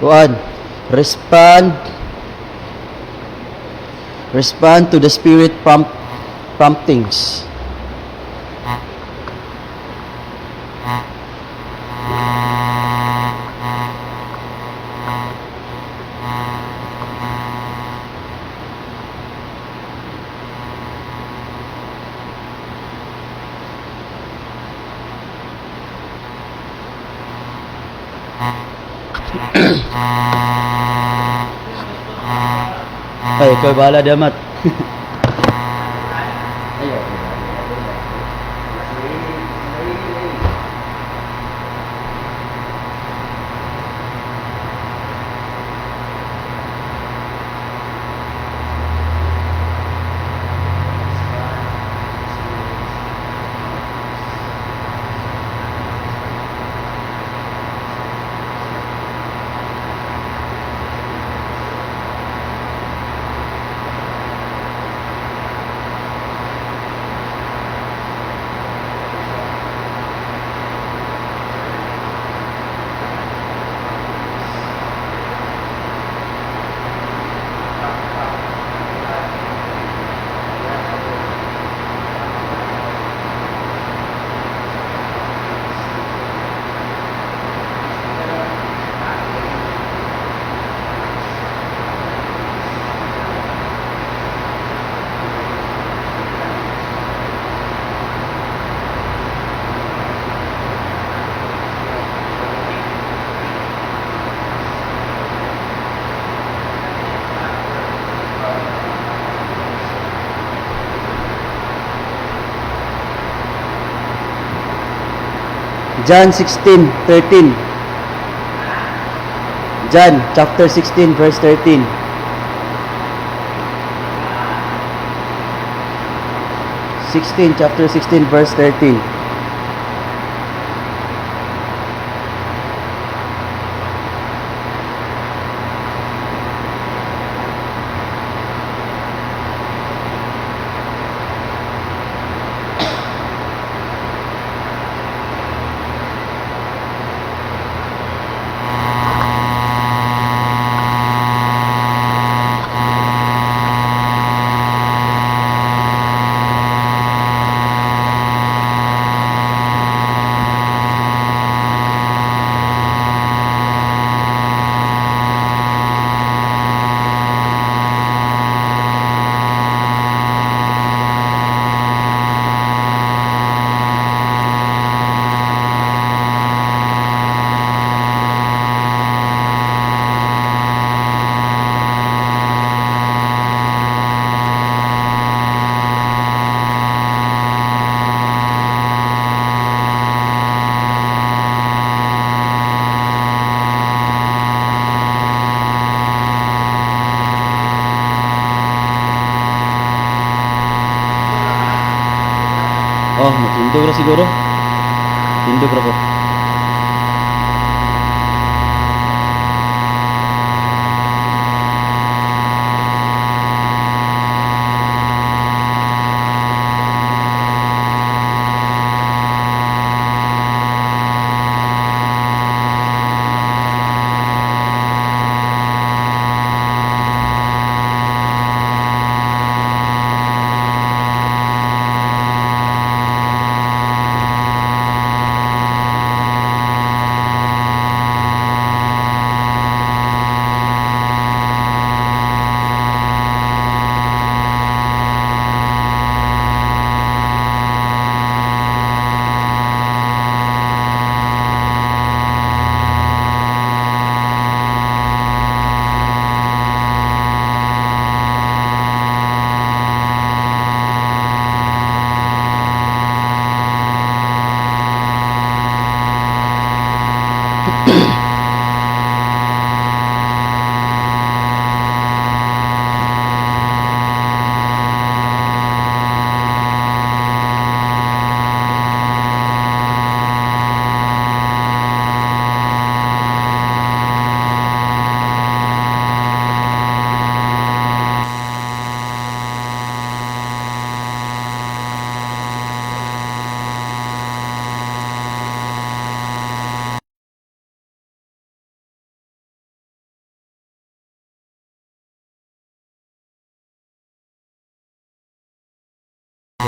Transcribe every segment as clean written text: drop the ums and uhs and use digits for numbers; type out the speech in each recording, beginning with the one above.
Kuan, respond to the spirit promptings. Ay, ikaw bahala damat. John 16:13. John chapter 16 verse 13. Chapter 16 verse 13. Oh, matindog na siguro. Tindog na po.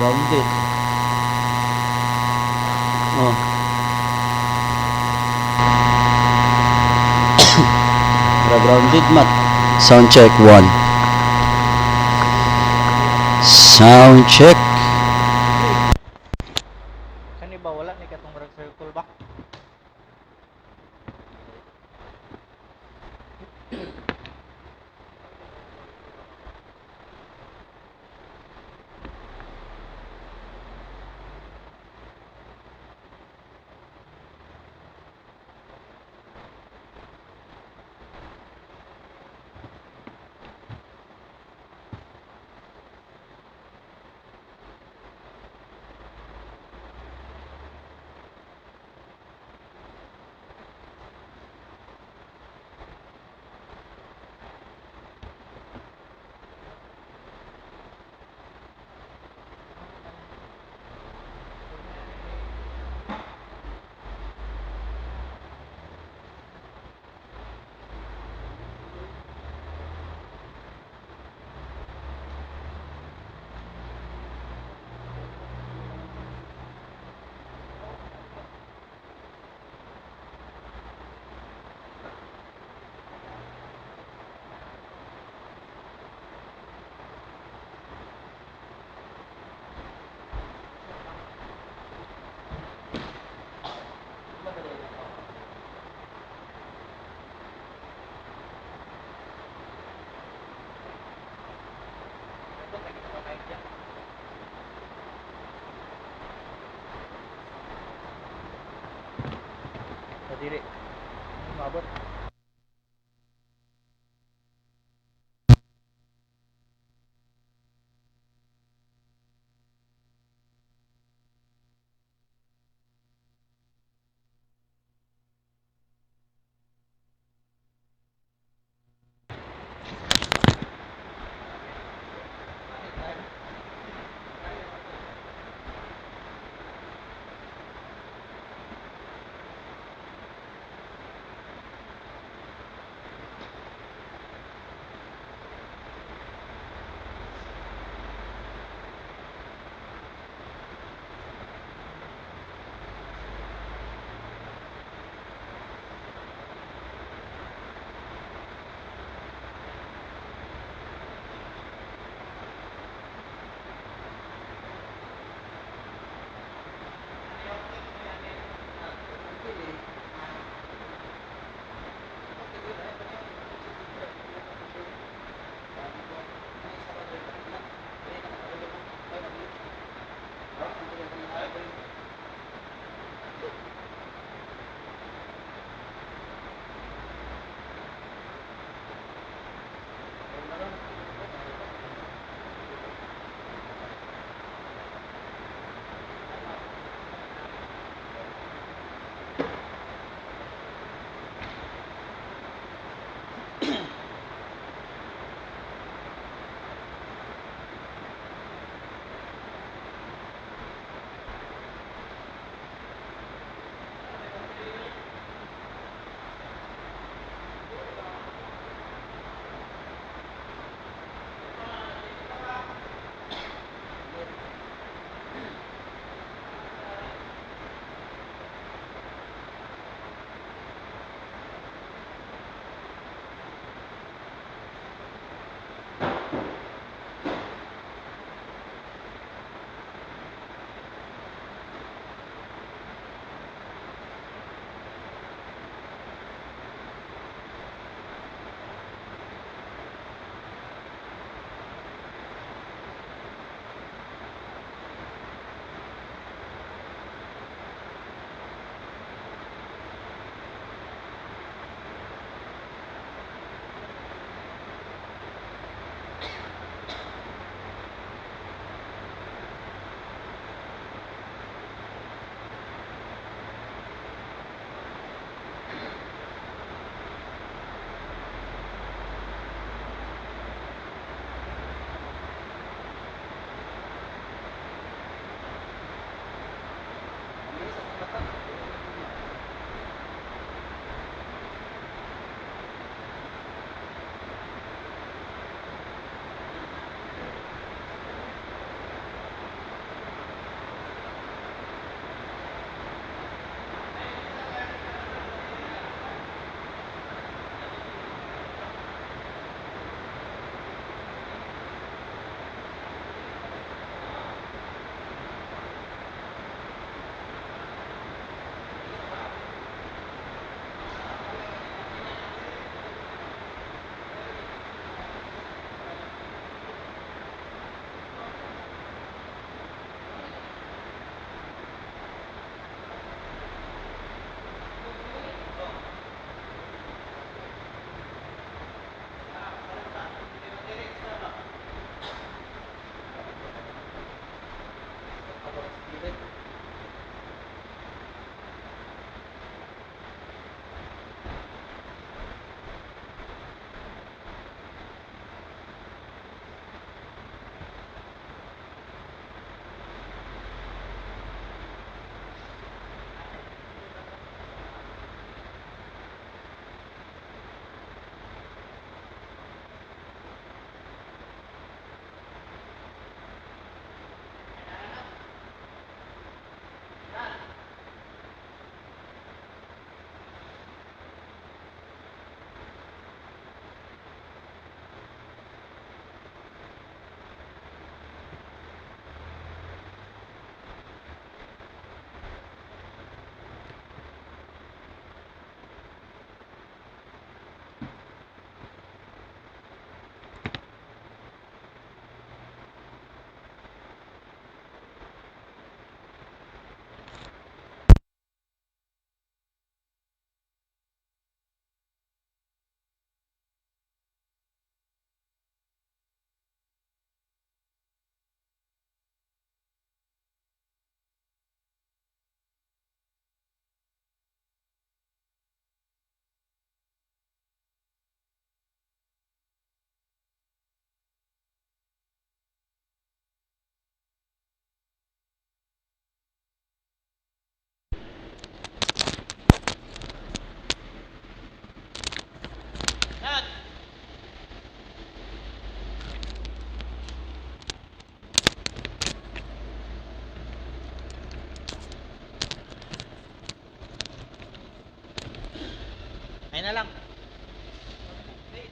Grounded. Oh. Grounded mat. Sound check 1. Sound check. Kani ba wala ni katong circle ba?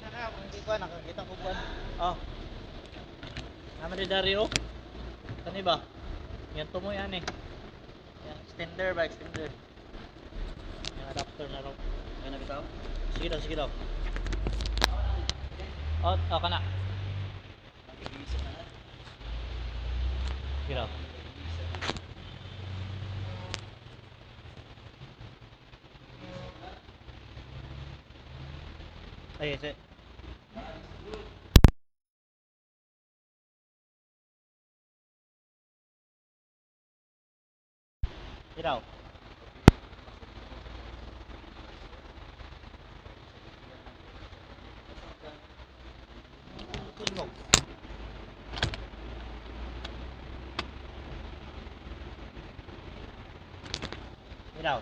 Hindi ko nakakita ko buwan. Oh. Naman ni Dario. Kani ba? Yan to mo yan eh. Yan extender ba extender. Yung adapter na raw. Kaya na bitaw? Sige daw, sige daw. Oh, kana. Sige daw. Ay, sige. Sige daw. Tunog. Sige daw.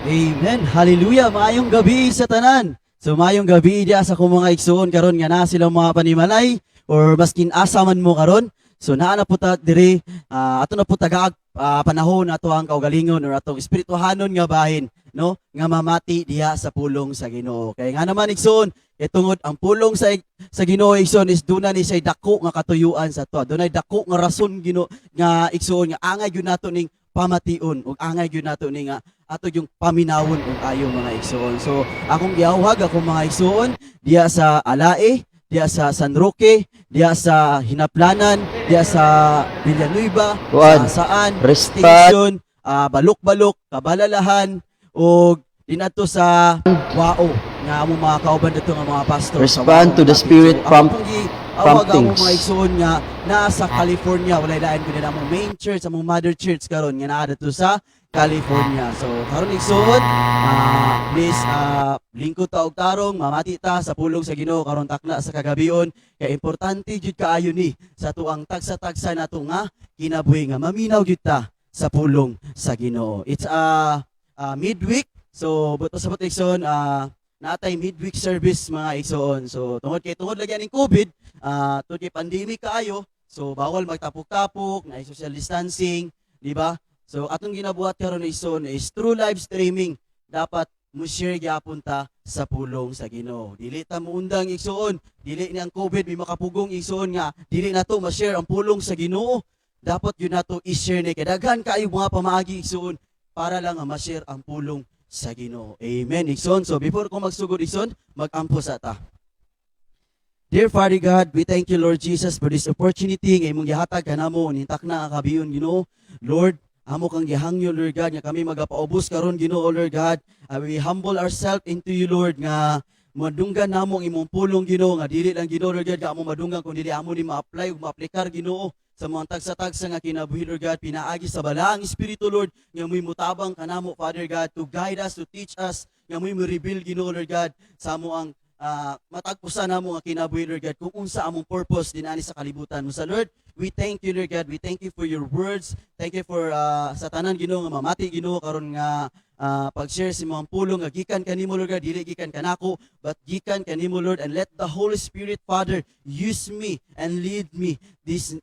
Amen. Hallelujah. Maayong gabi sa tanan. So maayong gabi dia sa akong mga igsoon karon nga na silang mga panimalay or maskin asa man mo karon. So naa na po ta diri ato na po tagaag panahon ato ang kaugalingon or atong espirituhanon nga bahin no nga mamati diha sa pulong sa Ginoo. Kay nga naman igsoon itungod ang pulong sa Ginoo igsoon is duna ni say dako nga katuyuan sa to. Dunay dako nga rason Ginoo nga igsoon nga angay gyud nato ning pamation ug angay gyud nato ning ato yung paminawon ug ayo mga igsoon. So akong giawhag akong mga igsoon diya sa Alae, diya sa San Roque, diya sa Hinaplanan, diya sa Villanueva, Kuan. sa Saan, Respect. Station, Balok-Balok, Kabalalahan ug dinato sa Wao nga among mga kauban dito nga mga pastor sa Respond Wao. to the So, spirit ako prompt- pong awag promptings. ako mga igsoon nga nasa California walay lain ko din among main church among mother church karon nga naa dito sa California. So karon igsoon please lingkod ta og tarong mamati ta sa pulong sa Ginoo karon takna sa kagabion kay importante jud kaayo ni sa tuang tagsa-tagsa nato nga kinabuhi nga maminaw jud ta sa pulong sa Ginoo. It's midweek. So buto sa igsoon natay midweek service mga igsoon. So tungod lagi aning COVID, tungod kay pandemic kaayo, so bawal magtapok-tapok, na social distancing, di ba? So atong ginabuhat karon igsoon is through live streaming dapat mo share gyapon ta sa pulong sa Ginoo. Dili ta muundang igsoon, dili ni ang COVID may makapugong igsoon nga dili nato ma-share ang pulong sa Ginoo. Dapat yun nato i-share ni kay daghan kaayo mga pamaagi igsoon para lang nga ma-share ang pulong sa Ginoo. Amen. Igsoon. So before ko magsugod igsoon, mag-ampo sa ta. Dear Father God, we thank you Lord Jesus for this opportunity nga imong gihatag kanamo nintak na nga kabiyon Ginoo. Lord, amo kang gihangyo Lord God nga kami magapaubos karon Ginoo Lord God. We humble ourselves into you Lord nga madunggan namo ang imong pulong Ginoo nga dili lang Ginoo Lord God nga amo madunggan kun dili amo ni ma-apply ug ma-aplikar Ginoo sa mga tagsa-tagsa nga kinabuhi Lord God, pinaagi sa balaang Espiritu Lord, nga mo'y mutabang kanamo Father God, to guide us, to teach us, nga mo'y mo-reveal Ginoo Lord God, sa amo ang matagpusan namo nga kinabuhi Lord God, kung unsa among purpose dinani sa kalibutan mo sa Lord. We thank you Lord God, we thank you for your words, thank you for sa tanan Ginoo nga mamati Ginoo karon nga pag-share sa mga pulong nga gikan kanimo Lord God, dili gikan kanako but gikan kanimo Lord, and let the Holy Spirit Father use me and lead me this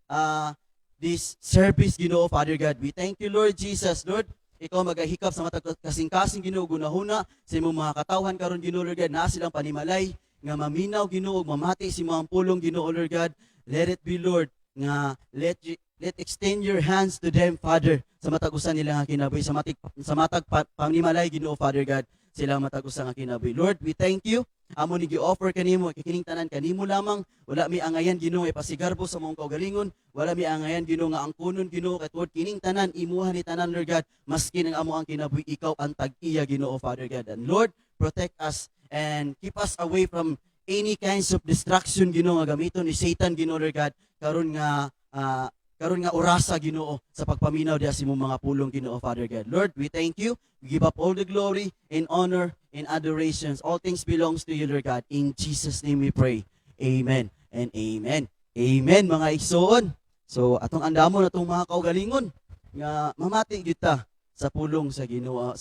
service Ginoo Father God. We thank you Lord Jesus. Lord, ikaw magahikap sa matag kasing-kasing Ginoo gunahuna sa imong mga katawhan karon Ginoo Lord God, na silang panimalay nga maminaw Ginoo ug mamati si mga pulong Ginoo Lord God. Let it be Lord nga let extend your hands to them Father sa matag-usan nila nga kinabuhi sa matag panimalay Ginoo Father God sila matag-usa nga kinabuhi. Lord, we thank you. Amo ni gi-offer kanimo kikining tanan kanimo lamang. Wala mi angayan Ginoo ipasigarbo sa mong kaugalingon. Wala mi angayan Ginoo nga angkunon Ginoo ket Lord kining tanan imuha ni tanan Lord God maski ang amo ang kinabuhi ikaw ang tag-iya Ginoo Father God. And Lord, protect us and keep us away from any kinds of distraction Ginoo nga gamiton ni Satan Ginoo Lord God karon nga orasa Ginoo sa pagpaminaw diha sa imong mga pulong Ginoo Father God. Lord, we thank you. We give up all the glory and honor and adorations. All things belongs to you Lord God. In Jesus name we pray. Amen and amen. Amen mga igsoon. So atong andamon atong mga kaugalingon nga mamati gyud ta sa pulong sa Ginoo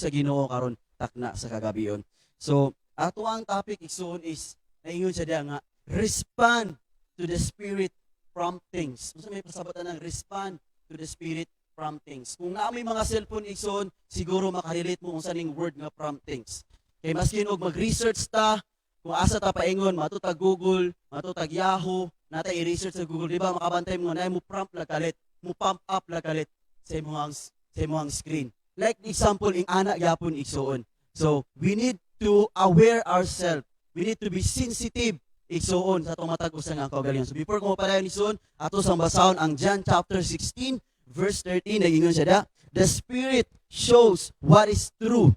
Ginoo karon takna sa kagabion. So ato ang topic igsoon is naingon sa diha nga respond to the spirit promptings. Unsa may pasabatan ng respond to the spirit promptings. Kung naa may mga cellphone igsoon, siguro makarelate mo unsa ning word nga promptings. Kay maski og mag-research ta, kung asa ta paingon, matutag Google, matutag Yahoo, natay i-research sa Google, di ba makabantay mo na mo prompt la kalit, mo pump up la kalit sa imong screen. Like example ing ana gyapon igsoon. So, we need to aware ourselves. We need to be sensitive igsoon sa tumatag usa nga kaugalingon. So before ko mapadayon igsoon, ato sang basahon ang John chapter 16 verse 13 nagingon siya da, the Spirit shows what is true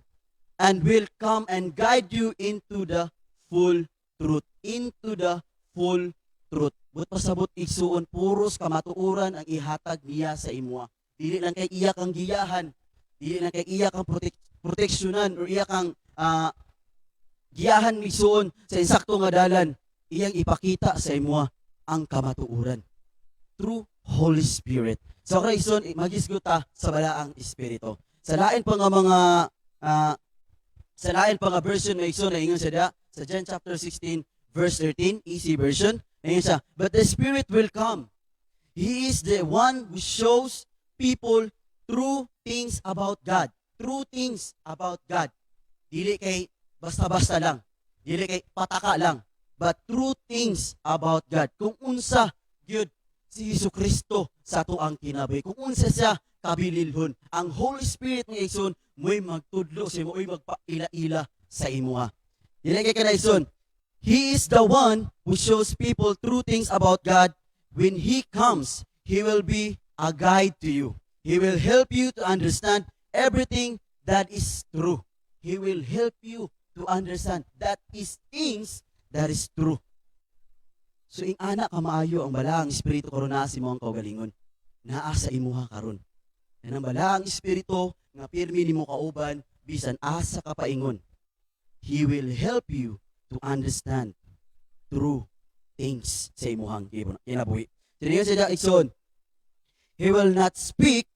and will come and guide you into the full truth. Into the full truth. But pasabot igsuon, puros kamatuoran ang ihatag niya sa imo. Dili lang kay iya kang giyahan, dili lang kay iya kang proteksyonan or iya kang giyahan igsuon sa insakto nga dalan. Iyang ipakita sa imo ang kamatuoran through Holy Spirit. So Krison, magisguta sa balaang espiritu. Sa lain pa nga mga sa lain pa nga version na igsoon na ingon siya sa John chapter 16 verse 13, easy version. Ingon siya, but the Spirit will come. He is the one who shows people true things about God. True things about God. Dili kay basta-basta lang. Dili kay pataka lang. But true things about God. Kung unsa gyud si Jesucristo sa tuang kinabuhi. Kung unsa siya kabililhon. Ang Holy Spirit nga igsoon mo'y magtudlo sa mo'y magpaila-ila sa imuha. Dili kay kana igsoon. He is the one who shows people true things about God. When He comes, He will be a guide to you. He will help you to understand everything that is true. He will help you to understand that is things that is true. So ing ana ka maayo ang balaang espiritu karon naa si mo ang kaugalingon. Naa sa imuha karon. Yan ang balaang espiritu nga pirmi nimo kauban bisan asa ka paingon. He will help you to understand true things sa imuhang kinabuhi. Siniyon siya igsoon. He will not speak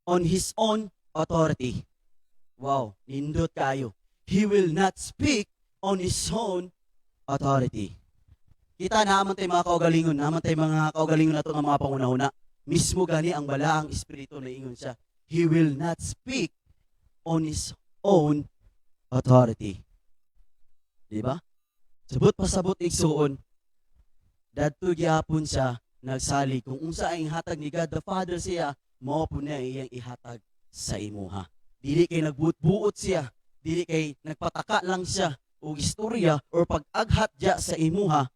on his own authority. Wow, nindot kayo. He will not speak on his own authority. Kita naman tayo mga kaugalingon, naman tayo mga kaugalingon na ito ng mga pangunahuna. Mismo gani ang balaang espiritu na ingon siya. He will not speak on his own authority. Diba? Sabot pasabot igsuon, dadto gyapon siya nagsali kung unsa ang ihatag ni God the Father siya, mao po niya iyang ihatag sa imuha. Dili kay nagbuot-buot siya, dili kay nagpataka lang siya o istorya or pag-aghat diya sa imuha,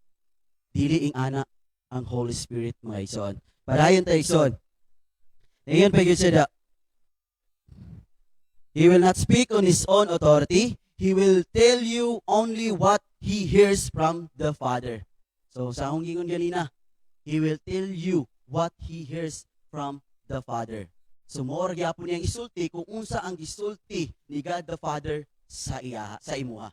dili ing ana ang Holy Spirit mga igsoon. Padayon ta igsoon. Ngayon pa gyud siya. He will not speak on his own authority. He will tell you only what he hears from the Father. So sa akong gingon ganina, he will tell you what he hears from the Father. So more gyapon niyang isulti kung unsa ang gisulti ni God the Father sa imuha.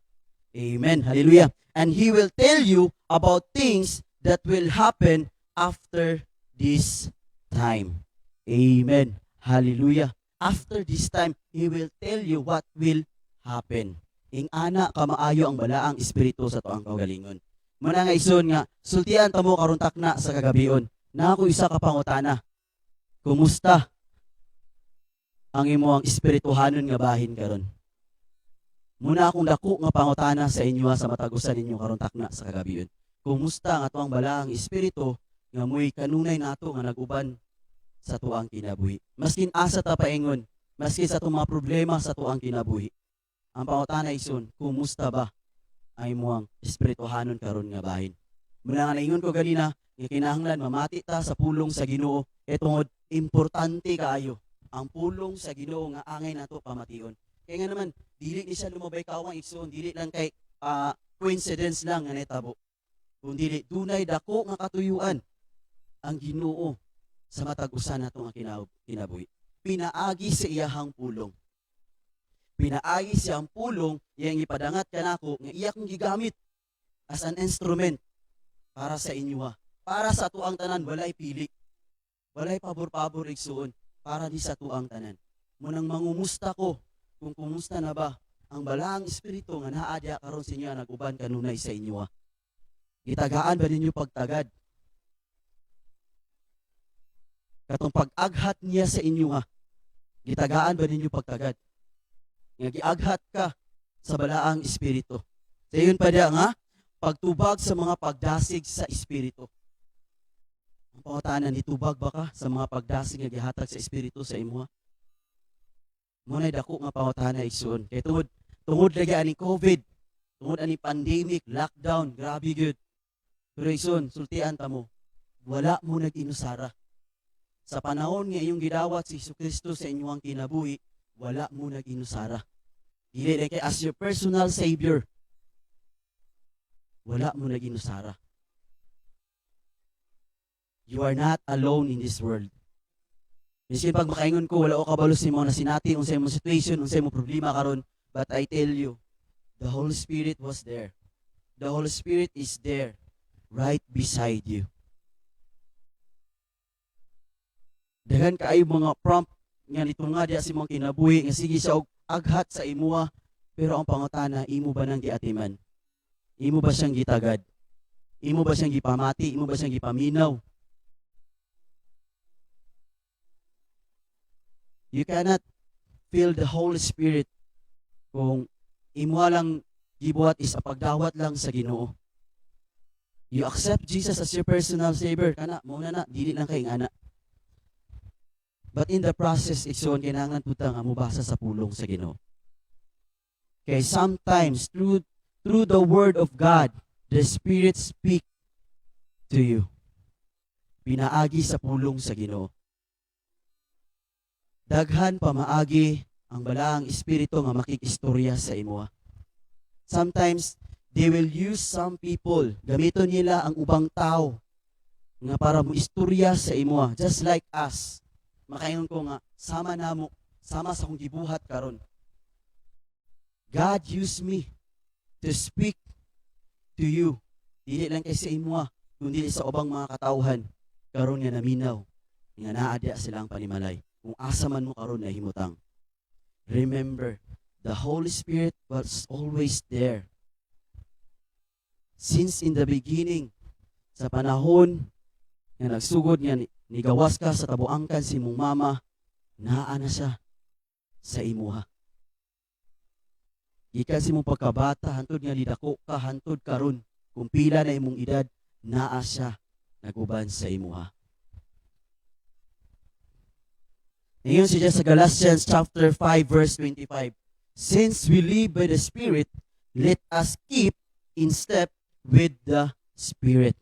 Amen. Hallelujah. And he will tell you about things that will happen after this time. Amen. Hallelujah. After this time, he will tell you what will happen. Ing ana kamaayo ang balaang espiritu sa tuang kaugalingon. Muna nga ison nga, sultian ta mo karon takna sa kagabion. Na ako isa ka pangutana. Kumusta ang imo ang espirituhanon nga bahin karon? Muna akong dako nga pangutana sa inyo sa matagusan ninyo karon takna sa kagabion. Kumusta ang atuang balaang espiritu nga mo'y kanunay nato nga naguban sa tuang kinabuhi. Maskin asa ta paingon, maski sa mga problema sa tuang kinabuhi. Ang pangutana ison, kumusta ba ay muang espirituhanon karon nga bahin? Muna nga naingon ko ganina, nga kinahanglan mamati ta sa pulong sa Ginoo. Etong importante kaayo ang pulong sa Ginoo nga angay nato pamation. Kaya nga naman, dili ni siya lumabay kawang igsoon, dili lang kay coincidence lang nga netabo. Kung dili dunay dako nga katuyuan ang Ginoo sa matag usa nato nga kinabuhi. Pinaagi sa iyahang pulong. Pinaagi siyang pulong yang ipadangat kanako nga iya kong gigamit as an instrument para sa inyo para sa tuang tanan, walay pili. Walay pabor-pabor igsuon para di sa tuang tanan. Munang mangumusta ko kung kumusta na ba ang balaang espiritu nga naadya karon sa inyo naguban kanunay sa inyo. Gitagaan ba ninyo pagtagad? Katong pag-aghat niya sa inyo gitagaan ba ninyo pagtagad? Nga giaghat ka sa balaang espiritu. Sa iyon pa diya nga, pagtubag sa mga pagdasig sa espiritu. Ang pangutanan, nitubag ba ka sa mga pagdasig nga gihatag sa espiritu sa imo? Muna'y dako nga pangutanan igsoon. Kay tungod lagi ani COVID, tungod ani pandemic, lockdown, grabe gyud. Pero igsoon, sultian ta mo, wala mo nag-inusara. Sa panahon nga iyong gidawat si Jesucristo sa inyong kinabuhi, wala mo nag-inusara. Dili lang kay as your personal savior. Wala mo nag-inusara. You are not alone in this world. Miskin pag makaingon ko, wala o kabalo si mo na sinati, unsay mo situation, unsay mo problema karon, but I tell you, the Holy Spirit was there. The Holy Spirit is there, right beside you. Daghan kaayo mga prompt nga nito nga diya si mga kinabuhi nga sige siya og aghat sa imuha, pero ang pangutana, imo ba nang giatiman? Imo ba siyang gitagad? Imo ba siyang gipamati? Imo ba siyang gipaminaw? You cannot feel the Holy Spirit kung imo lang gibuhat is pagdawat lang sa Ginoo. You accept Jesus as your personal Savior, kana, muna na, dili lang kay ana. But in the process, igsoon, kailangan puta nga mubasa sa pulong sa Ginoo. Okay, sometimes, through the Word of God, the Spirit speak to you. Pinaagi sa pulong sa Ginoo. Daghan pa maagi ang balaang espiritu nga makikistorya sa imo. Sometimes, they will use some people, gamiton nila ang ubang tao nga para mo istorya sa imo. Just like us. Makaingon ko nga, sama sa akong gibuhat karon. God used me to speak to you. Dili lang kay sa imo, kundi sa ubang mga katawhan karon nga naminaw nga naa diha silang panimalay. Kung asa man mo karon na himutang. Remember, the Holy Spirit was always there. Since in the beginning, sa panahon nga nagsugod nga nigawas ka sa tabuangkan si mong mama, naa na siya sa imuha. Gikan si mong pagkabata, hantod nga lidako ka, hantod karon, kung pila na imong edad, naa siya naguban sa imuha. Ngayon siya sa Galatians chapter 5 verse 25. Since we live by the Spirit, let us keep in step with the Spirit.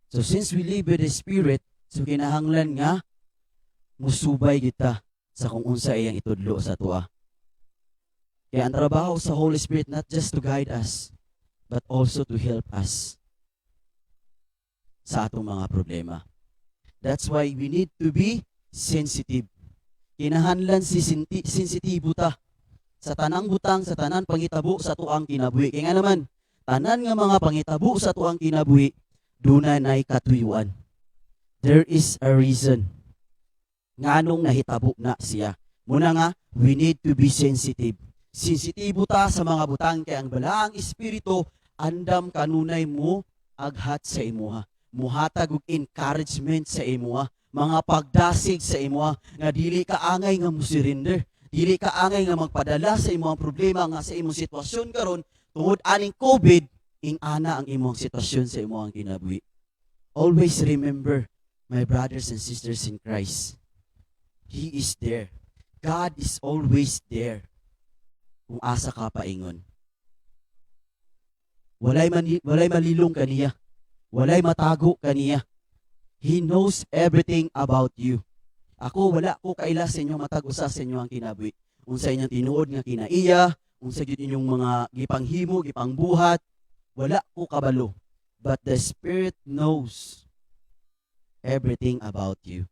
So since we live by the Spirit, so kinahanglan nga musubay kita sa kung unsa iyang itudlo sa tuwa. Kaya ang trabaho sa Holy Spirit not just to guide us, but also to help us sa atong mga problema. That's why we need to be sensitive. Kinahanglan sensitibo ta sa tanang butang, sa tanan pangitabo sa tuang kinabuhi. Kaya nga naman, tanan nga mga pangitabo sa tuang kinabuhi, dunay nay katuyuan. There is a reason nganong nahitabo na siya. Muna nga, we need to be sensitive. Sensitibo ta sa mga butang, kaya ang balaang espiritu andam kanunay mo aghat sa imuha. Muhatag og encouragement sa imuha, mga pagdasig sa imuha nga dili ka angay nga musurinder, dili ka angay nga magpadala sa imong problema nga sa imong sitwasyon karon tungod aning COVID, ing-ana ang imong sitwasyon sa imong kinabuhi. Always remember, my brothers and sisters in Christ, He is there. God is always there. Kung asa ka paingon. Walay malilong kaniya. Walay matago kaniya. He knows everything about you. Ako, wala ko kaila sa inyo matag-usa sa inyo ang kinabuhi. Unsa inyong tinuod nga kinaiya, unsa gyud inyong mga gipanghimo, gipangbuhat, wala ko kabalo. But the Spirit knows everything about you.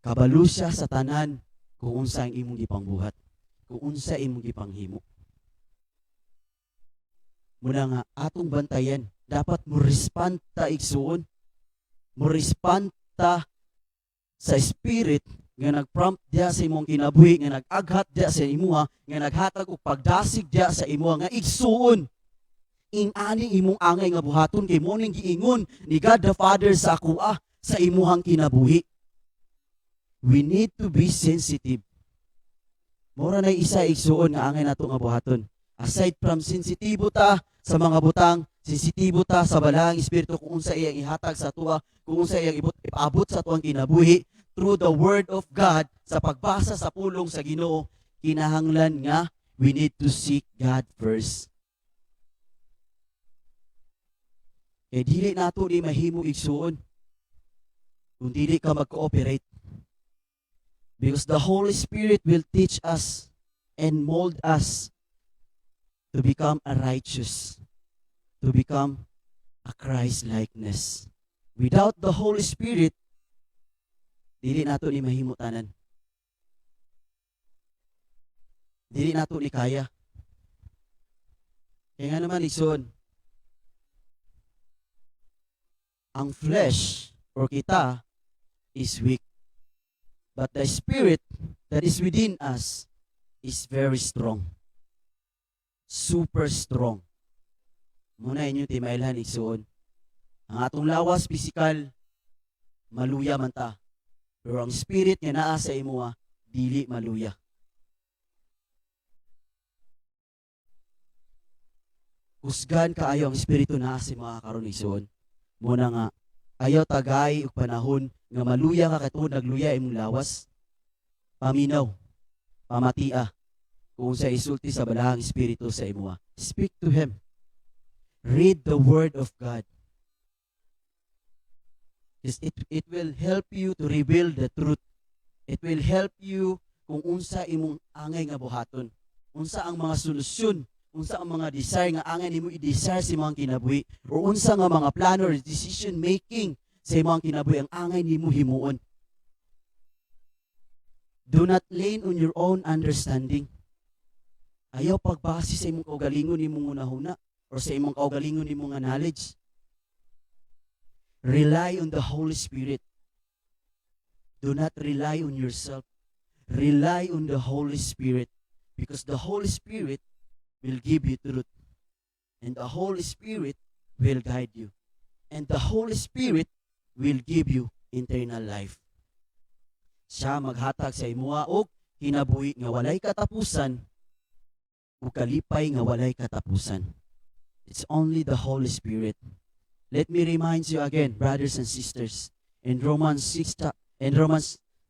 Kabalo siya sa tanan kung unsa ang imong gipangbuhat, kung unsa imong gipanghimo. Muna nga, atong bantayan, dapat mo respond ta igsuon. Mo respond ta sa Spirit nga nag-prompt diya sa imong kinabuhi, nga nag-aghat diya sa imuha, nga naghatag og pagdasig diya sa imuha, nga igsuon. Ing-aning imong angay nga buhaton kay mo ning giingon ni God the Father sa akua sa imuhang kinabuhi. We need to be sensitive. Mura na isa igsuon nga angay nato nga buhaton. Aside from sensitibo ta sa mga butang, sensitibo ta sa balaang espiritu kung unsa iyang ihatag sa tuwa, kung unsa iyang ipaabot sa tuwang kinabuhi through the Word of God, sa pagbasa sa pulong sa Ginoo, kinahanglan nga we need to seek God first. Eh dili nato di mahimo igsuon kung dili ka mag-cooperate. Because the Holy Spirit will teach us and mold us to become a righteous, to become a Christ-likeness. Without the Holy Spirit, dili nato ni mahimo tanan. Dili nato ni kaya. Kaya nga naman, igsoon, ang flesh or kita is weak. But the Spirit that is within us is very strong. Super strong. Muna inyo timailhan igsuon. Ang atong lawas physical maluya man ta. Pero ang spirit nga naa sa imuha dili maluya. Kusgan kaayo ang espiritu naa sa mga karon igsuon. Muna nga ayaw tagay og panahon nga maluya ka katungod nagluya imong lawas. Paminaw, pamatia, kung sa isulti sa balahang espiritu sa imuha. Speak to him. Read the word of God. It will help you to reveal the truth. It will help you kung unsa imong angay nga buhaton. Unsa ang mga solusyon, unsa ang mga desire nga angay nimo i-desire sa imong kinabuhi, o unsa nga mga plano or decision making sa imong kinabuhi ang angay nimo himuon. Do not lean on your own understanding. Ayaw pagbase sa imong kaugalingon nimong unahuna or sa imong kaugalingon nimong knowledge. Rely on the Holy Spirit. Do not rely on yourself. Rely on the Holy Spirit, because the Holy Spirit will give you truth. And the Holy Spirit will guide you. And the Holy Spirit will give you eternal life. Siya maghatag sa imuha og kinabuhi nga walay katapusan ug kalipay nga walay katapusan. It's only the Holy Spirit. Let me remind you again, brothers and sisters, in Romans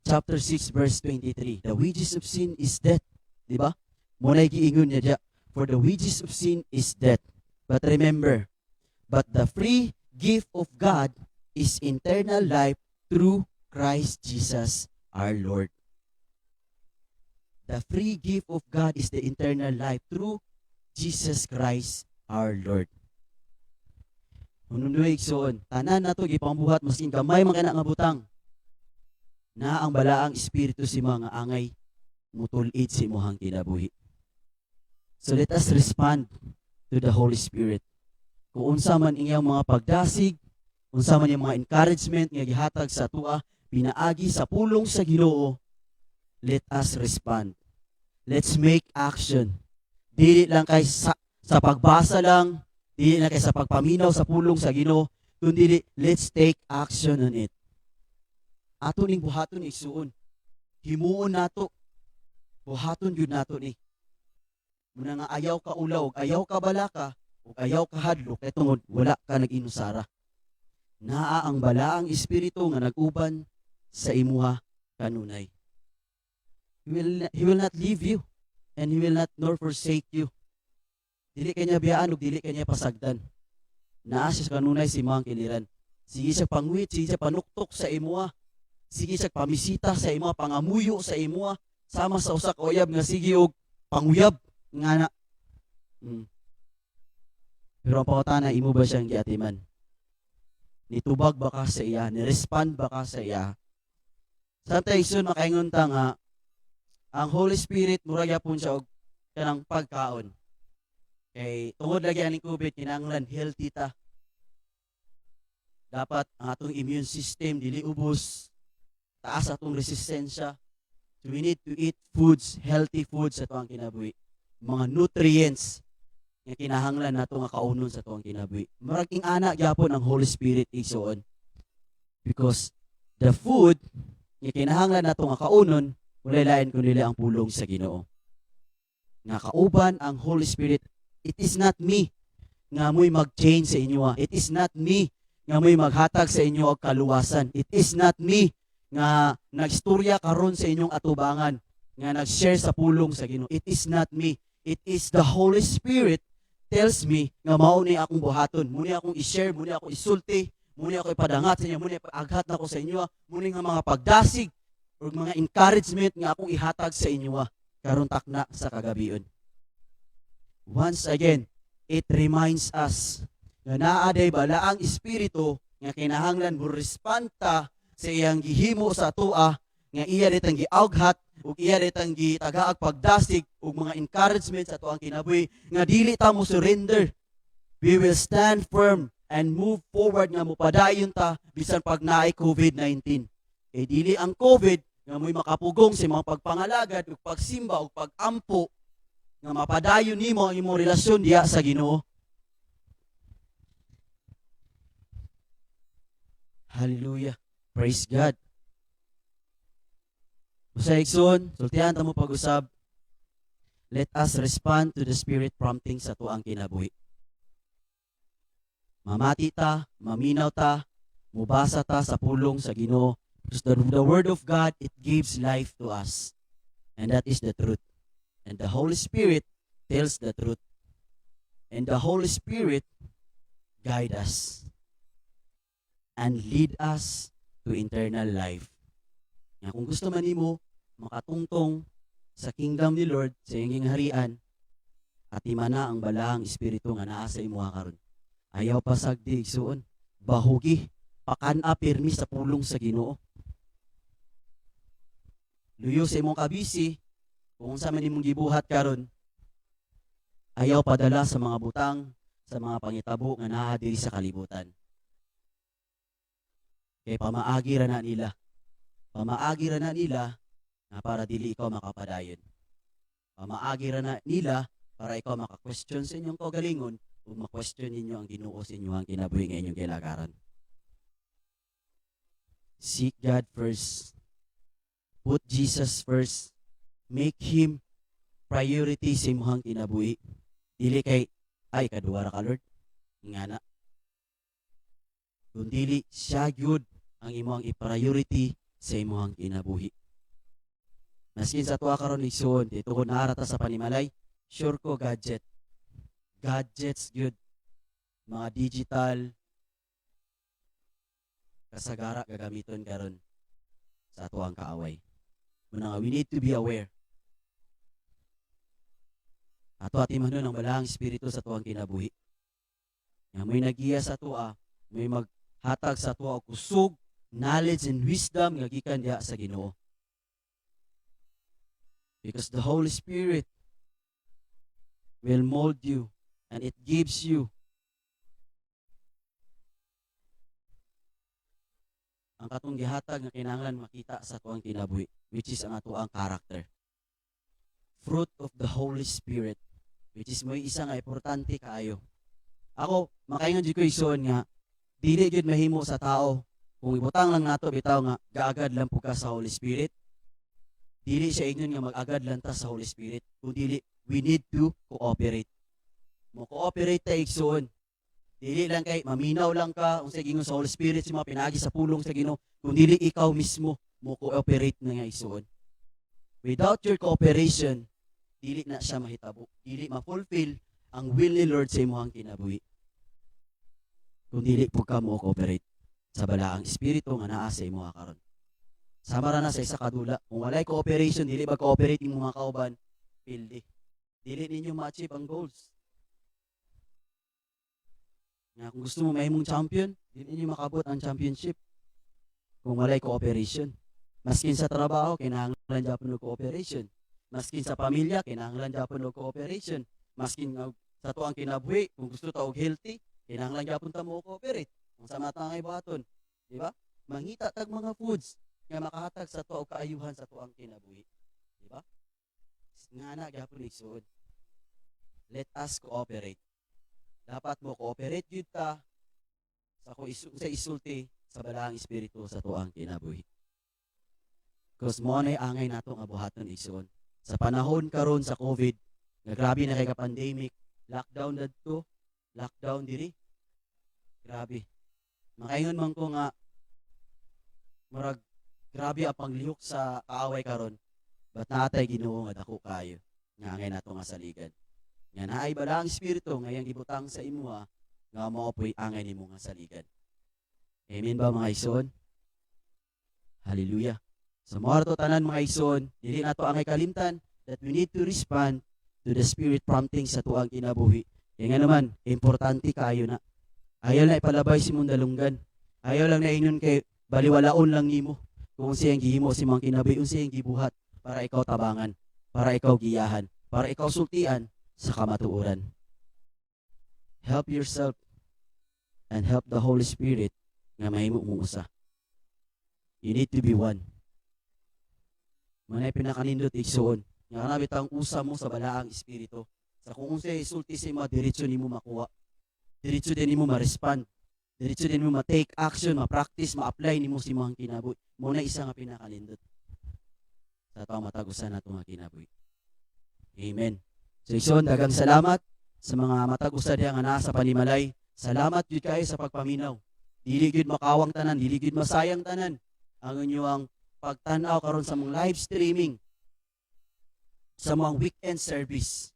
chapter 6 verse 23, the wages of sin is death. Di ba? Muna'y giingon niya diya, for the wages of sin is death. But remember, but the free gift of God is eternal life through Christ Jesus our Lord. The free gift of God is the eternal life through Jesus Christ our Lord. Hununduy igsoon, tanan nato gipambuhat maskin gamay man kana nga butang. Na ang balaang espiritu si mga angay mutul-id si imong kinabuhi. So let us respond to the Holy Spirit. Kung unsa man inyong mga pagdasig, unsa man yung mga encouragement nga gihatag sa tua, pinaagi sa pulong sa Ginoo, let us respond. Let's make action. Dili lang kay sa pagbasa lang, dili na kay sa pagpaminaw sa pulong sa Ginoo, kundi let's take action on it. Ato ning buhaton igsuon. Himuon nato. Buhaton gyud nato ni. Muna nga ayaw ka ulaw, ayaw ka balaka, ug ayaw ka hadlok kay tungod wala ka nag-inusara. Naa ang balaang espiritu nga nag-uban sa imuha kanunay. He will not leave you, and he will not nor forsake you. Dili kanya biyaan ug dili kanya pasagdan. Naa siya kanunay si mga kiliran. Sige siya pangwit, sige siya panuktok sa imuha. Sige siya pamisita sa imuha, pangamuyo sa imuha, sama sa usa ka uyab nga sige og panguyab nga na. Pero ang pangutana, imo ba siyang giatiman? Nitubag ba ka sa iya? Nirespond ba ka sa iya? Santa isun makaingon ta nga ang Holy Spirit murag yapon siya og kanang pagkaon. Kay tungod lagi aning COVID kinahanglan healthy ta. Dapat ang atong immune system dili ubos. Taas atong resistensya. So we need to eat foods, healthy foods sa tuang kinabuhi. Mga nutrients nga kinahanglan nato nga kaunon sa tuang kinabuhi. Murag ing ana gyapon ang Holy Spirit igsoon. Because the food nga kinahanglan nato nga kaunon wala lain kundi ang pulong sa Ginoo. Nga kauban ang Holy Spirit. It is not me nga mo'y mag-change sa inyo. It is not me nga mo'y maghatag sa inyo og kaluwasan. It is not me nga nagstorya karon sa inyong atubangan, nga nag-share sa pulong sa Ginoo. It is not me. It is the Holy Spirit tells me nga mao ni akong buhaton. Muni akong i-share, muni akong isulti, muni ako ipadangat sa inyo, muni aghat nako sa inyo, muni nga mga pagdasig o mga encouragement nga akong ihatag sa inyo karon takna sa kagabion. Once again, it reminds us nga naa day balaang espiritu nga kinahanglan mo respond ta sa iyang gihimo sa tua, nga iya ditang giaughat ug iya ditang gitagaag pagdasig ug mga encouragement sa tuang kinabuhi nga dili ta mo surrender. We will stand firm and move forward nga mopadayon ta bisan pag naay COVID-19. Dili ang COVID nga mo'y makapugong sa mga pagpangalagad ug pagsimba ug pagampo nga mapadayon nimo ang imong relasyon diha sa Ginoo. Hallelujah. Praise God. Sa igsoon, sultihan ta mo pag-usab. Let us respond to the Spirit prompting sa tuang kinabuhi. Mamati ta, maminaw ta, mubasa ta sa pulong sa Ginoo. Because the Word of God, it gives life to us. And that is the truth. And the Holy Spirit tells the truth. And the Holy Spirit guide us and lead us to eternal life. Nga kung gusto man nimo makatungtong sa kingdom ni Lord, sa iyong harian, at imana ang balahang espiritu nga naa sa imuha karon. Ayaw pasagdi igsuon, bahugi, pakana pirmi sa pulong sa Ginoo. Luyo sa imong kabisi, kung sa man imong gibuhat karon, ayaw padala sa mga butang, sa mga pangitabo nga naa diri sa kalibutan. Kay pamaagi ra na nila. Pamaagi ra na nila na para dili ikaw makapadayon. Pamaagi ra na nila para ikaw maka-question sa inyong kaugalingon o ma-question ninyo ang Ginoo sa inyong kinabuhi nga inyong kilakaran. Seek God first. Put Jesus first. Make Him priority sa imong kinabuhi. Dili kay, ay, kaduwara ka Lord. Nga na. Kung dili, siya good ang imong i-priority sa imong kinabuhi. Maskin sa tuwa karon igsoon, dito ko naarata sa panimalay, sure ko gadget. Gadgets good. Mga digital kasagara gagamiton karon sa atuang kaaway. Muna nga, we need to be aware. Ato at imanon ang balahang espiritu sa tuang kinabuhi. Nga may nagiya sa tua, may maghatag sa tua og kusog, knowledge and wisdom nga gikan diha sa Ginoo. Because the Holy Spirit will mold you and it gives you ang katong gihatag nga kinahanglan makita sa tuang kinabuhi, which is ang atuang character. Fruit of the Holy Spirit, which is may isa nga importante kaayo. Ako, makaingon jud ko igsoon nga dili jud mahimo sa tao kung ibutang lang nato bitaw nga gaagad lang po ka sa Holy Spirit. Dili siya ingon nga mag-agad lang ta sa Holy Spirit. Kung dili, we need to cooperate. Mo cooperate ta igsoon. Dili lang kay maminaw lang ka unsa gingon sa Holy Spirit si mga pinagi sa pulong sa Ginoo, kung dili ikaw mismo mo cooperate na nga igsoon. Without your cooperation, dili na siya mahitabo. Dili ma-fulfill ang will ni Lord sa imong kinabuhi. Kung dili po ka mo cooperate sa balaang espiritu nga naa sa imong karon. Sama ra na sa isa kadula. Kung walay cooperation, dili ba cooperate yung mga kauban, pildi. Dili ninyo ma-achieve ang goals. Nga kung gusto mo mahimong champion, dili ninyo makabot ang championship kung walay cooperation. Maskin sa trabaho, kinahanglan gyapon og cooperation. Maskin sa pamilya, kinahanglan gyapon og cooperation. Maskin sa tuang kinabuhi, kung gusto ta og healthy, kinahanglan gyapon ta mo cooperate. Kung sa matangay baton, di ba? Mangita tag mga foods nga makahatag sa tuwa og kaayuhan sa tuang kinabuhi. Di ba? Ngana gyapon igsuod. Let us cooperate. Dapat mo cooperate jud ta sa isulti sa balahang espiritu sa tuang kinabuhi. Because mo na angay nato nga buhaton igsuon. Sa panahon karon sa COVID, nga grabe na kay ka pandemic, lockdown dadto, lockdown diri. Grabe. Makaingon man ko nga murag grabe ang panglihok sa kaaway karon. But naatay Ginoo nga dako kayo. Nga angay nato nga saligan. Nga naay balahang espiritu nga yang gibutang sa imuha nga mao poy angay nimo nga saligan. Amen ba mga igsoon? Hallelujah. So mo ato tanan mga igsoon, dili nato angay kalimtan that we need to respond to the spirit prompting sa tuang kinabuhi. Kaya nga naman, importante kaayo na. Ayaw na ipalabay si mong dalunggan. Ayaw lang na ingon kay baliwalaon lang nimo. Kung siyang gihimo si mga kinabuhi, kung siyang gibuhat para ikaw tabangan, para ikaw giyahan, para ikaw sultian sa kamatuoran. Help yourself and help the Holy Spirit nga mahimo mong usa. You need to be one. manay pinakanindot igsuon nga kana bitang usa mo sa balaang espiritu sa kung unsay isulti sa imo diretso nimo makuha, diretso din nimo ma-respond, diretso din mo ma-take action, ma-practice, ma-apply nimo sa imong kinabuhi. Mo na isa nga pinakalindot sa atong matag-usa nato nga kinabuhi. Amen. So igsoon, daghang salamat sa mga matag-usa diha nga naa sa panimalay. Salamat gyud kayo sa pagpaminaw. Dili gyud makawang tanan, dili gyud masayang tanan ang inyong pagtan-aw karon sa mga live streaming sa mga weekend service.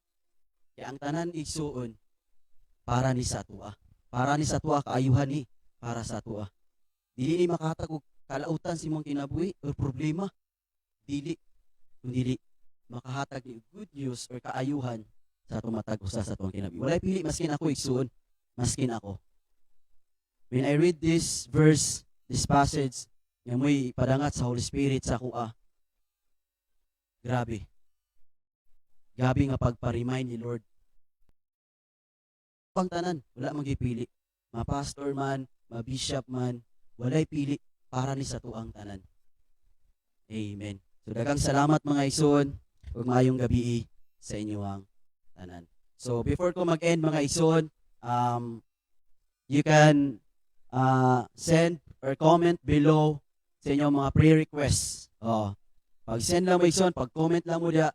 Kaya ang tanan igsuon para ni sa tua. Para ni sa tua kaayuhan ni para sa tua. Dili ni makahatag og kalautan sa imong kinabuhi o problema. Dili kundi makahatag ni good news or kaayuhan sa atong matag-usa sa atong kinabuhi. Walay pili maskin ako igsuon, maskin ako. When I read this verse, this passage, nga mo'y padangat sa Holy Spirit sa kuha. Grabe. Grabe nga pagpa-remind ni Lord. Pang tanan, wala magipili. Ma-pastor man, ma-bishop man, walay pili para ni sa tuang tanan. Amen. So daghang salamat mga igsoon ug maayong gabi sa inyong tanan. So before ko mag-end mga igsoon, you can send or comment below sa inyong mga prayer requests. Pag-send lang mo igsoon, pag-comment lang mo diya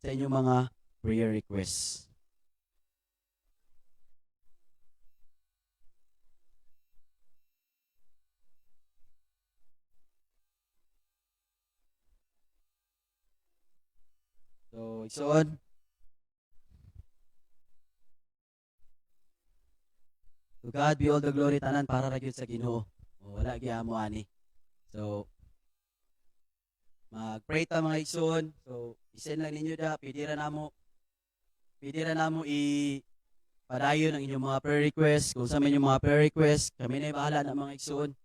sa inyong mga prayer requests. So, igsoon. To God be all the glory tanan para ra gyud sa Ginoo. Wala gyamo ani. So mag-pray ta mga igsoon. So i-send lang ninyo da, pwede ra namo padayon ang inyong mga prayer request. Kung sa inyong mga prayer request, kami na bahala na mga igsoon.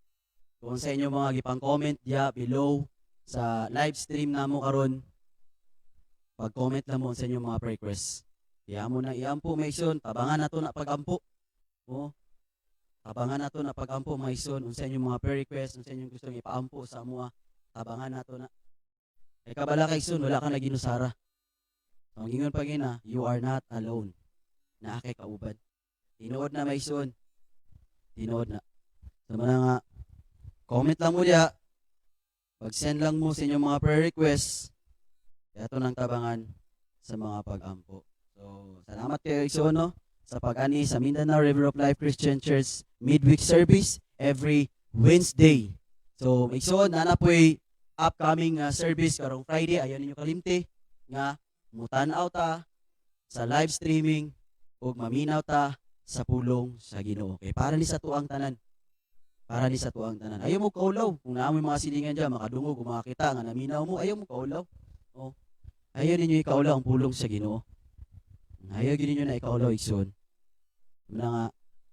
Kung sa inyong mga gipang-comment diya below sa live stream namo karon, pag-comment lang mo sa inyong mga prayer request. Kaya mo na iampo mga igsoon, tabangan nato na pag-ampo. Tabangan nato na pag-ampo mga igsoon, unsa inyong mga prayer request, unsa inyong gustong ipaampo sa amoa, tabangan nato na. Kay kabala kay igsoon, wala ka na ginusara. Ang ingon pa gina, you are not alone. Naa kay kauban. Tinuod na mga igsoon. Tinuod na. So man nga, comment lang mo diya. Pag-send lang mo sa inyong mga prayer requests. Kaya ito nang tabangan sa mga pag-ampo. So, salamat kayo igsoon no sa pag-ani sa Mindanao River of Life Christian Church midweek service every Wednesday. So, igsoon na po'y upcoming service karong Friday. Ayaw ninyo kalimti nga mutan-aw ta sa live streaming ug maminaw ta sa pulong sa Ginoo. Okay, para ni sa tuang tanan. Para ni sa tuang tanan. Ayaw mo kaulaw. Kung naamoy mga silingan diyan, makadungog kung makakita nga naminaw mo, ayaw mo kaulaw. Ayaw ninyo ikaulaw ang pulong sa Ginoo. Ayaw gid ninyo na ikaulaw igsoon. Muna nga,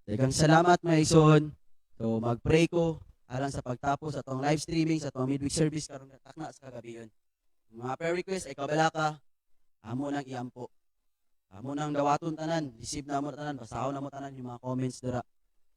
daghang salamat mga igsoon. So mag-pray ko alang sa pagtapos sa atong live streaming sa atong midweek service karon takna sa kagabiyon. Mga prayer request ay kabala ka, amo nang iampo. Amo nang dawaton tanan, receive na mo tanan, basaon na mo tanan yung mga comments dira.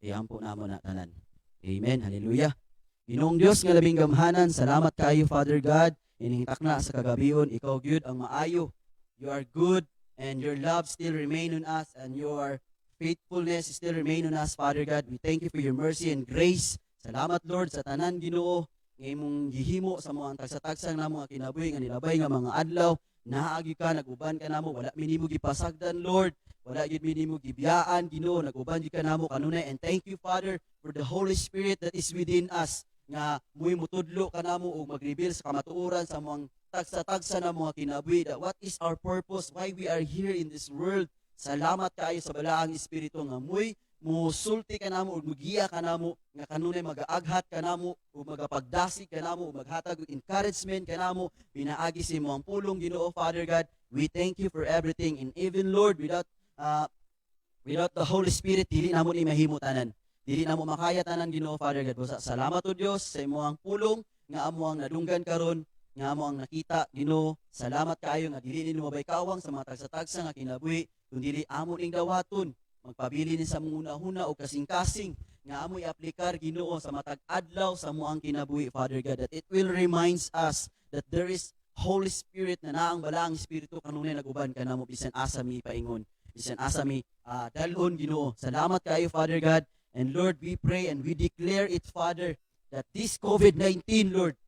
Iampo na mo na tanan. Amen. Hallelujah. Ginoong Dios nga labing gamhanan, salamat kayo Father God. Ining takna sa kagabiyon, ikaw gyud ang maayo. You are good and your love still remain on us and your faithfulness still remain on us, Father God. We thank you for your mercy and grace. Salamat Lord sa tanan Ginoo nga imong gihimo sa mga tagsa-tagsang namo nga kinabuhi nga nilabay nga mga adlaw. Naagi ka, naguban ka namo, wala minimo gipasagdan Lord. Wala gyud minimo gibiyaan Ginoo, naguban gyud ka namo kanunay. And thank you Father for the Holy Spirit that is within us nga muy mutudlo ka namo og mag-reveal sa kamatuoran sa mga tagsa-tagsa na mga kinabuhi. What is our purpose? Why we are here in this world? Salamat kaayo sa balaang espiritu nga muy musulti ka namo ug mugiya ka namo nga kanunay magaaghat ka namo ug magapagdasig ka namo ug maghatag og encouragement ka namo pinaagi sa imong pulong Ginoo Father God. We thank you for everything, and even Lord without the Holy Spirit dili namo ni mahimo tanan. Dili namo makaya tanan Ginoo Father God. Salamat o Dios sa imong pulong nga amo ang nadunggan karon, nga amo ang nakita Ginoo. Salamat kaayo nga dili ninyo mabaykawang sa mga tagsa-tagsa nga kinabuhi, kundi amo ning dawaton magpabili ni sa mga una-una o kasing-kasing nga amoy aplikar Ginoo sa matag adlaw sa moang kinabuhi Father God, that it will reminds us that there is Holy Spirit na naang balaang Espiritu kanunay naguban ka na mo bisan asa mi paingon, bisan asa mi dalon Ginoo. Salamat kayo Father God, and Lord, we pray and we declare it Father that this COVID-19 Lord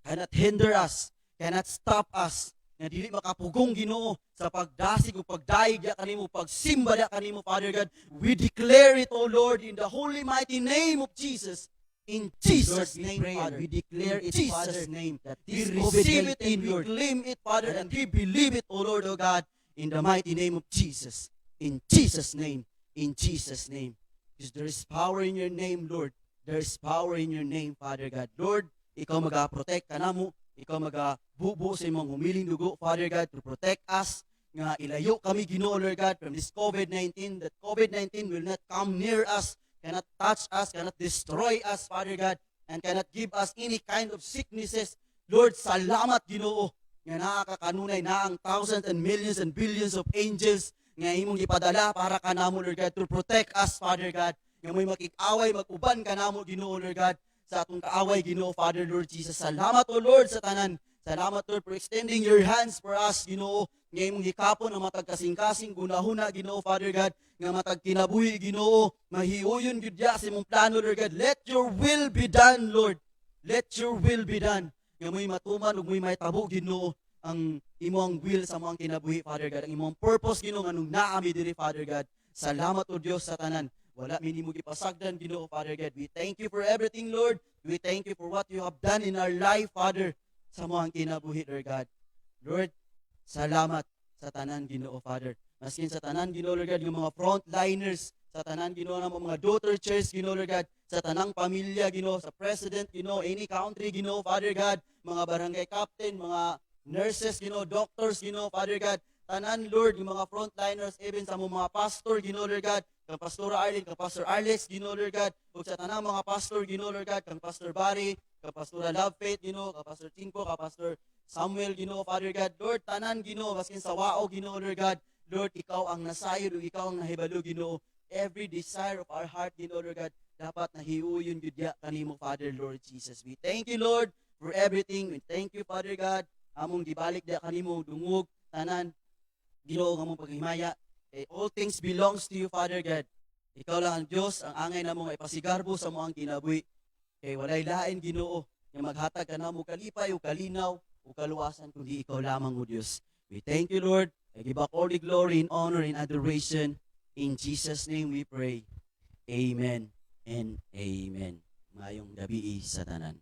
cannot hinder us, cannot stop us, na dili makapugong Ginoo sa pagdasig o pagdaig ya kanimo, pagsimba ya kanimo Father God. We declare it, O Lord, in the holy mighty name of Jesus. In Jesus' name, Father, we declare it, Father, name, that this we receive it and we claim it, Father, and we believe it, O Lord, O God, in the mighty name of Jesus. In Jesus' name, in Jesus' name. Because there is power in your name, Lord. There is power in your name, Father God. Lord, ikaw mag-protect ka na mo, ikaw mag-bubo sa imong humiling dugo, Father God, to protect us, nga ilayo kami, Ginoo, Lord God, from this COVID-19, that COVID-19 will not come near us, cannot touch us, cannot destroy us, Father God, and cannot give us any kind of sicknesses. Lord, salamat, Ginoo, nga nakakakanunay na ang thousands and millions and billions of angels nga imong gipadala para kanamo, Lord God, to protect us, Father God, nga may makik-away, mag-uban kanamo, Ginoo, Lord God, sa atong kaaway, Ginoo, Father, Lord Jesus. Salamat, O Lord, sa tanan. Salamat, Lord, for extending your hands for us, Ginoo, nga imong hikapon na matag kasing-kasing gunahuna, Ginoo, Father God, nga matag kinabuhi, Ginoo, mahiuyon gyud ya sa imong plano, Lord God. Let your will be done, Lord. Let your will be done. Nga mo'y matuman ug mo'y mahitabo, Ginoo, ang imong will sa mga kinabuhi, Father God. Ang imong purpose, Ginoo, nga nung naami diri, Father God. Salamat, O Dios, sa tanan. Wala minimo gipasagdan, Ginoo, Father God. We thank you for everything, Lord. We thank you for what you have done in our life, Father, sa mga kinabuhi, Lord God. Lord, salamat sa tanan, Ginoo, Father. Maskin sa tanan, Ginoo, Lord God, yung mga frontliners, sa tanan, Ginoo, ng mga daughter church, Ginoo, Lord God, sa tanang pamilya, Ginoo, sa president, Ginoo, any country, Ginoo, Father God, mga barangay captain, mga nurses, Ginoo, doctors, Ginoo, Father God, tanan, Lord, yung mga frontliners, even sa mga pastor, Ginoo, Lord God, kang Pastor Arlene, kang Pastor Arles, Ginoo, Lord God, ug sa tanang mga pastor, Ginoo, Lord God, kang Pastor Barry, kang Pastor Love Faith, Ginoo, kang Pastor Chinko, kang Pastor Samuel, Ginoo, Father God, Lord, tanan, Ginoo, maskin sa wao, Ginoo, Lord God, Lord, ikaw ang nasayod, ug ikaw ang nahibalo, Ginoo, every desire of our heart, Ginoo, Lord God, dapat nahiuyon gyud ya kanimo, Father, Lord Jesus. We thank you, Lord, for everything. We thank you, Father God, among gibalik da kanimo dungog tanan, Ginoo, nga among paghimaya. All things belongs to you, Father God. Ikaw lang ang Diyos, ang angay na mo ipasigarbo sa mo ang kinabuhi. Kay walay lain, Ginoo, nga maghatag ka na mo kalipay o kalinaw o kaluwasan kundi ikaw lamang, O Diyos. We thank you, Lord. I give back all the glory and honor and adoration. In Jesus' name we pray. Amen and amen. Mayong gabi sa tanan.